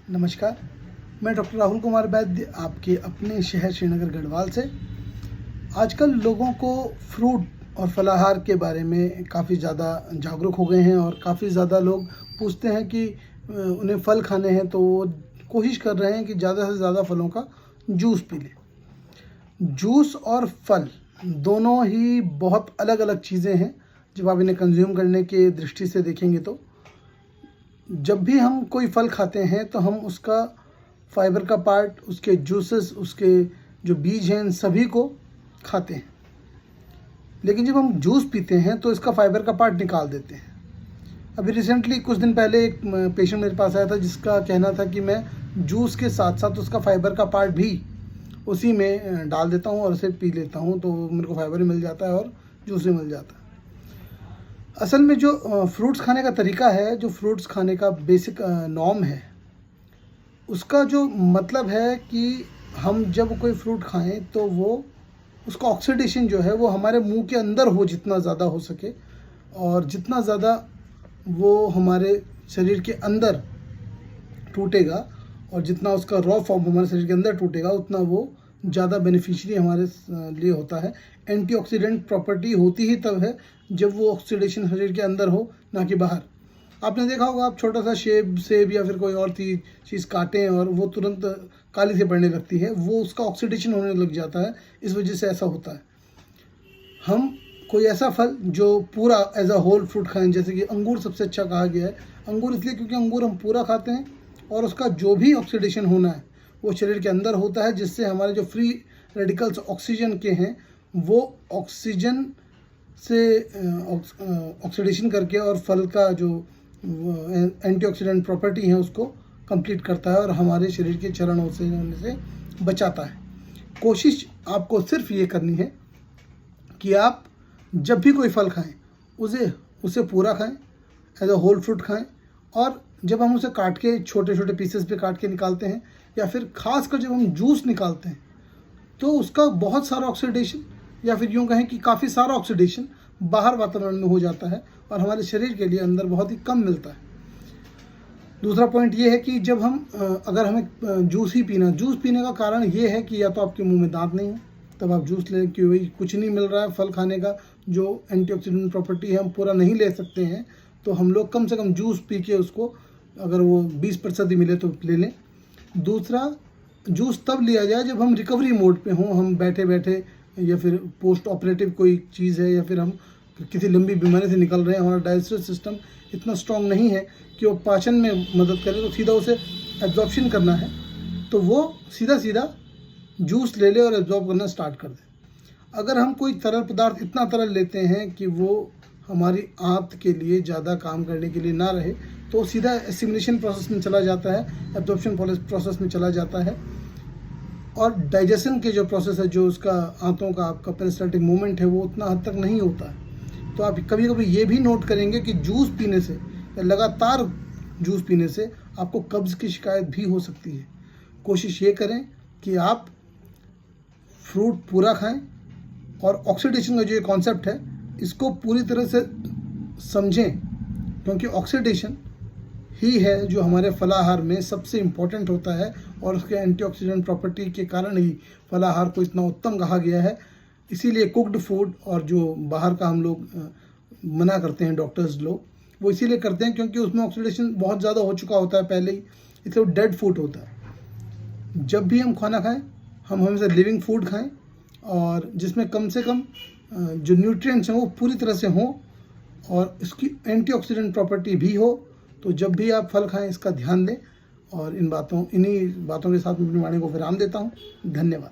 नमस्कार, मैं डॉक्टर राहुल कुमार वैद्य आपके अपने शहर श्रीनगर गढ़वाल से। आजकल लोगों को फ्रूट और फलाहार के बारे में काफ़ी ज़्यादा जागरूक हो गए हैं और काफ़ी ज़्यादा लोग पूछते हैं कि उन्हें फल खाने हैं, तो वो कोशिश कर रहे हैं कि ज़्यादा से ज़्यादा फलों का जूस पी लें। जूस और फल दोनों ही बहुत अलग अलग चीज़ें हैं। जब आप इन्हें कंज्यूम करने के दृष्टि से देखेंगे तो जब भी हम कोई फल खाते हैं तो हम उसका फाइबर का पार्ट, उसके जूसेस, उसके जो बीज हैं, इन सभी को खाते हैं। लेकिन जब हम जूस पीते हैं तो इसका फाइबर का पार्ट निकाल देते हैं। अभी रिसेंटली कुछ दिन पहले एक पेशेंट मेरे पास आया था जिसका कहना था कि मैं जूस के साथ साथ उसका फाइबर का पार्ट भी उसी में डाल देता हूँ और उसे पी लेता हूँ, तो मेरे को फाइबर भी मिल जाता है और जूस भी मिल जाता है। असल में जो फ्रूट्स खाने का तरीका है, जो फ्रूट्स खाने का बेसिक नॉर्म है, उसका जो मतलब है कि हम जब कोई फ्रूट खाएं तो वो उसका ऑक्सीडेशन जो है वो हमारे मुंह के अंदर हो, जितना ज़्यादा हो सके, और जितना ज़्यादा वो हमारे शरीर के अंदर टूटेगा और जितना उसका रॉ फॉर्म हमारे शरीर के अंदर टूटेगा उतना वो ज़्यादा बेनिफिशियरी हमारे लिए होता है। एंटीऑक्सीडेंट प्रॉपर्टी होती ही तब है जब वो ऑक्सीडेशन शरीर के अंदर हो, ना कि बाहर। आपने देखा होगा, आप छोटा सा सेब या फिर कोई और चीज़ काटें और वो तुरंत काली से पड़ने लगती है, वो उसका ऑक्सीडेशन होने लग जाता है। इस वजह से ऐसा होता है। हम कोई ऐसा फल जो पूरा एज अ होल फ्रूट खाएं, जैसे कि अंगूर सबसे अच्छा कहा गया है। अंगूर इसलिए क्योंकि अंगूर हम पूरा खाते हैं और उसका जो भी ऑक्सीडेशन होना है वो शरीर के अंदर होता है, जिससे हमारे जो फ्री रेडिकल्स ऑक्सीजन के हैं वो ऑक्सीजन से ऑक्सीडेशन करके और फल का जो एंटीऑक्सीडेंट प्रॉपर्टी है उसको कंप्लीट करता है और हमारे शरीर के चरणों से होने से बचाता है। कोशिश आपको सिर्फ ये करनी है कि आप जब भी कोई फल खाएं उसे पूरा खाएं, एज अ होल फ्रूट खाएं। और जब हम उसे काट के छोटे छोटे पीसेस पे काट के निकालते हैं, या फिर खासकर जब हम जूस निकालते हैं, तो उसका बहुत सारा ऑक्सीडेशन, या फिर यूँ कहें कि काफ़ी सारा ऑक्सीडेशन बाहर वातावरण में हो जाता है और हमारे शरीर के लिए अंदर बहुत ही कम मिलता है। दूसरा पॉइंट ये है कि जब हम अगर हमें जूस पीने का कारण ये है कि या तो आपके मुंह में दांत नहीं है, तब आप जूस लें, कि वही कुछ नहीं मिल रहा है फल खाने का जो एंटीऑक्सीडेंट प्रॉपर्टी है हम पूरा नहीं ले सकते हैं, तो हम लोग कम से कम जूस पी के उसको, अगर वो 20% ही मिले तो ले लें। दूसरा, जूस तब लिया जाए जब हम रिकवरी मोड पे हों, हम बैठे बैठे, या फिर पोस्ट ऑपरेटिव कोई चीज़ है, या फिर हम किसी लंबी बीमारी से निकल रहे हैं, हमारा डाइजेस्टिव सिस्टम इतना स्ट्रॉन्ग नहीं है कि वो पाचन में मदद करे, तो सीधा उसे एब्जॉर्प्शन करना है, तो वो सीधा जूस ले ले और एब्जॉर्ब करना स्टार्ट कर दे। अगर हम कोई तरल पदार्थ इतना तरल लेते हैं कि वो हमारी आंत के लिए ज़्यादा काम करने के लिए ना रहे, तो सीधा एसिमिलेशन प्रोसेस में चला जाता है, एब्जॉर्प्शन प्रोसेस में चला जाता है, और डाइजेशन के जो प्रोसेस है, जो उसका आंतों का आपका पेरिस्टाल्टिक मूवमेंट है, वो उतना हद तक नहीं होता है। तो आप कभी कभी ये भी नोट करेंगे कि जूस पीने से या लगातार जूस पीने से आपको कब्ज़ की शिकायत भी हो सकती है। कोशिश ये करें कि आप फ्रूट पूरा खाएं और ऑक्सीडेशन का जो ये कॉन्सेप्ट है इसको पूरी तरह से समझें, क्योंकि ऑक्सीडेशन ही है जो हमारे फलाहार में सबसे इम्पोर्टेंट होता है, और उसके एंटीऑक्सीडेंट प्रॉपर्टी के कारण ही फलाहार को इतना उत्तम कहा गया है। इसीलिए कुक्ड फूड, और जो बाहर का हम लोग मना करते हैं डॉक्टर्स लोग, वो इसीलिए करते हैं क्योंकि उसमें ऑक्सीडेशन बहुत ज़्यादा हो चुका होता है पहले ही, इसलिए वो डेड फूड होता है। जब भी हम खाना खाएं, हम हमेशा लिविंग फूड खाएं, और जिसमें कम से कम जो न्यूट्रिएंट्स हैं वो पूरी तरह से हों और इसकी एंटीऑक्सीडेंट प्रॉपर्टी भी हो। तो जब भी आप फल खाएं इसका ध्यान दें, और इन्हीं बातों के साथ मैं अपनी वाणी को विराम देता हूं। धन्यवाद।